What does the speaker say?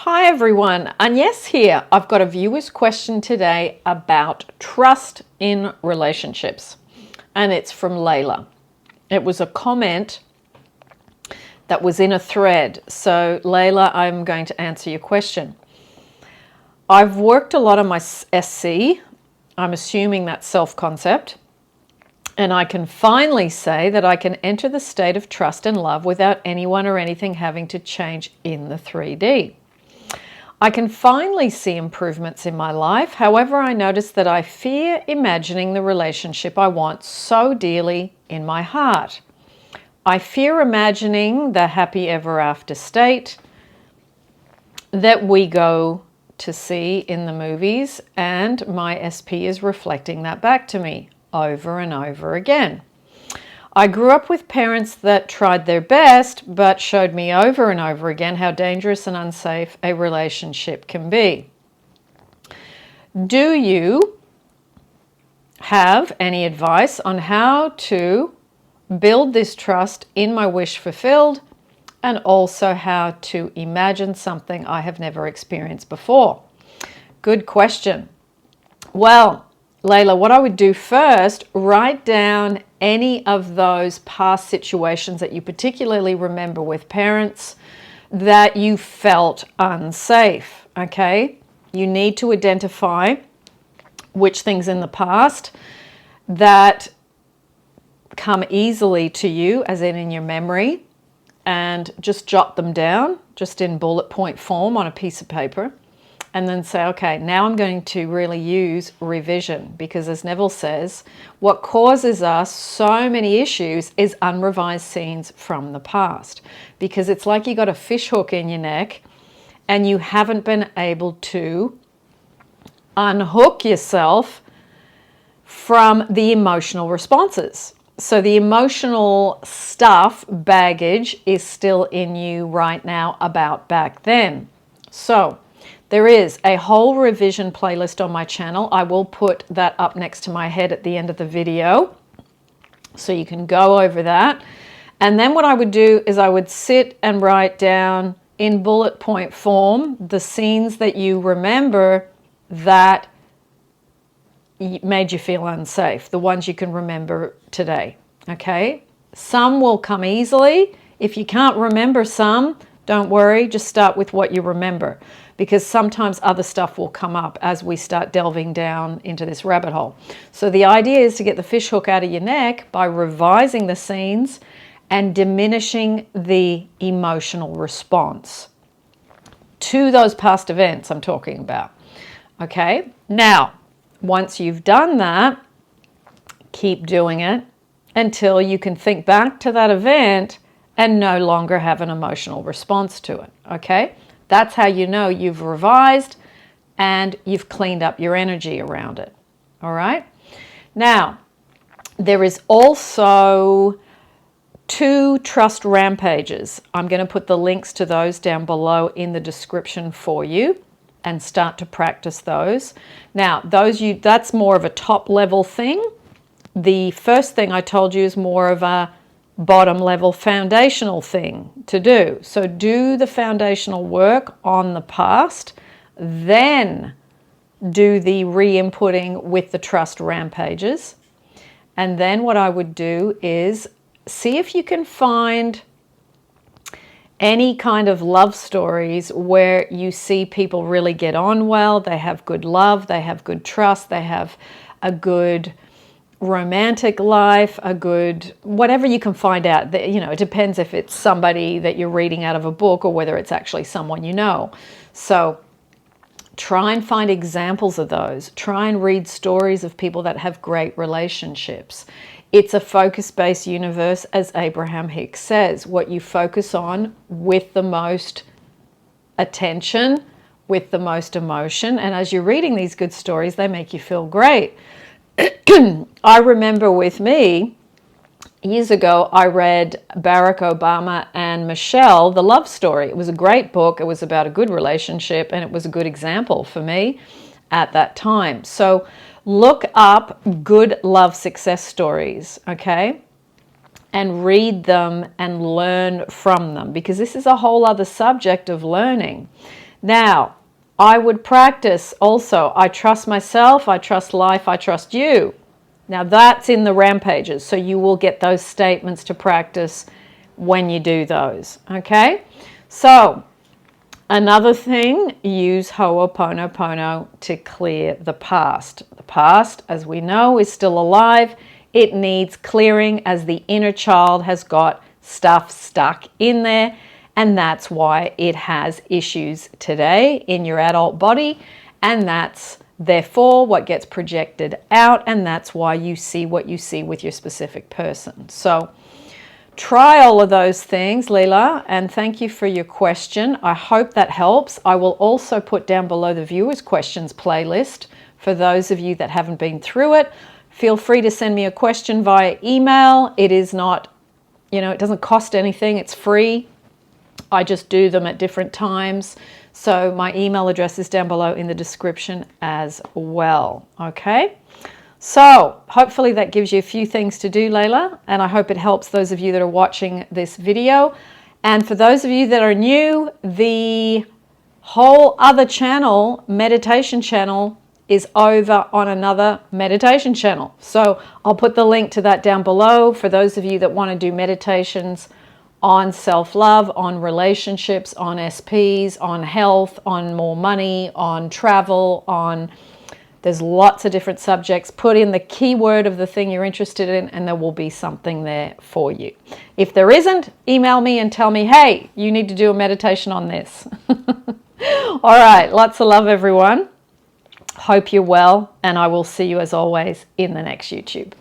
Hi everyone, Agnes here. I've got a viewer's question today about trust in relationships, and it's from Lailla. It was a comment that was in a thread. So Lailla, I'm going to answer your question. I've worked a lot on my SC. I'm assuming that's self-concept. And I can finally say that I can enter the state of trust and love without anyone or anything having to change in the 3D. I can finally see improvements in my life. However, I notice that I fear imagining the relationship I want so dearly in my heart. I fear imagining the happy ever after state that we go to see in the movies, and my SP is reflecting that back to me over and over again. I grew up with parents that tried their best, but showed me over and over again how dangerous and unsafe a relationship can be. Do you have any advice on how to build this trust in my wish fulfilled, and also how to imagine something I have never experienced before? Good question. Well, Lailla, what I would do first, write down any of those past situations that you particularly remember with parents that you felt unsafe, okay? You need to identify which things in the past that come easily to you, as in your memory, and just jot them down, just in bullet point form on a piece of paper. And then say, okay, now I'm going to really use revision, because as Neville says, what causes us so many issues is unrevised scenes from the past. Because it's like you got a fish hook in your neck and you haven't been able to unhook yourself from the emotional responses. So the emotional stuff, baggage, is still in you right now about back then. So there is a whole revision playlist on my channel. I will put that up next to my head at the end of the video, so you can go over that. And then what I would do is I would sit and write down in bullet point form the scenes that you remember that made you feel unsafe, the ones you can remember today, okay? Some will come easily. If you can't remember some, don't worry, just start with what you remember, because sometimes other stuff will come up as we start delving down into this rabbit hole. So the idea is to get the fish hook out of your neck by revising the scenes and diminishing the emotional response to those past events I'm talking about. Okay, now, once you've done that, keep doing it until you can think back to that event and no longer have an emotional response to it, okay? That's how you know you've revised and you've cleaned up your energy around it, all right? Now, there is also 2 trust rampages. I'm going to put the links to those down below in the description for you and start to practice those. Now, that's more of a top level thing. The first thing I told you is more of a bottom level foundational thing to do. So do the foundational work on the past, then do the re-inputting with the trust rampages. And then what I would do is see if you can find any kind of love stories where you see people really get on well, they have good love, they have good trust, they have a good romantic life, a good, whatever you can find out. You know, it depends if it's somebody that you're reading out of a book or whether it's actually someone you know. So try and find examples of those. Try and read stories of people that have great relationships. It's a focus-based universe, as Abraham Hicks says. What you focus on with the most attention, with the most emotion, and as you're reading these good stories, they make you feel great. I remember with me, years ago, I read Barack Obama and Michelle, The Love Story. It was a great book. It was about a good relationship, and it was a good example for me at that time. So look up good love success stories, okay? And read them and learn from them, because this is a whole other subject of learning. Now, I would practice also, I trust myself, I trust life, I trust you. Now that's in the Rampages, so you will get those statements to practice when you do those, okay? So, another thing, use Ho'oponopono to clear the past. The past, as we know, is still alive. It needs clearing as the inner child has got stuff stuck in there, and that's why it has issues today in your adult body, and that's therefore what gets projected out, and that's why you see what you see with your specific person. So try all of those things, Lailla, and thank you for your question. I hope that helps. I will also put down below the viewers' questions playlist for those of you that haven't been through it. Feel free to send me a question via email. It is not, it doesn't cost anything. It's free. I just do them at different times. So my email address is down below in the description as well. Okay. So hopefully that gives you a few things to do, Lailla, and I hope it helps those of you that are watching this video. And for those of you that are new, the whole other channel, meditation channel, is over on another meditation channel. So I'll put the link to that down below for those of you that want to do meditations on self-love, on relationships, on SPs, on health, on more money, on travel, there's lots of different subjects. Put in the keyword of the thing you're interested in and there will be something there for you. If there isn't, email me and tell me, hey, you need to do a meditation on this. All right, lots of love, everyone. Hope you're well, and I will see you as always in the next YouTube.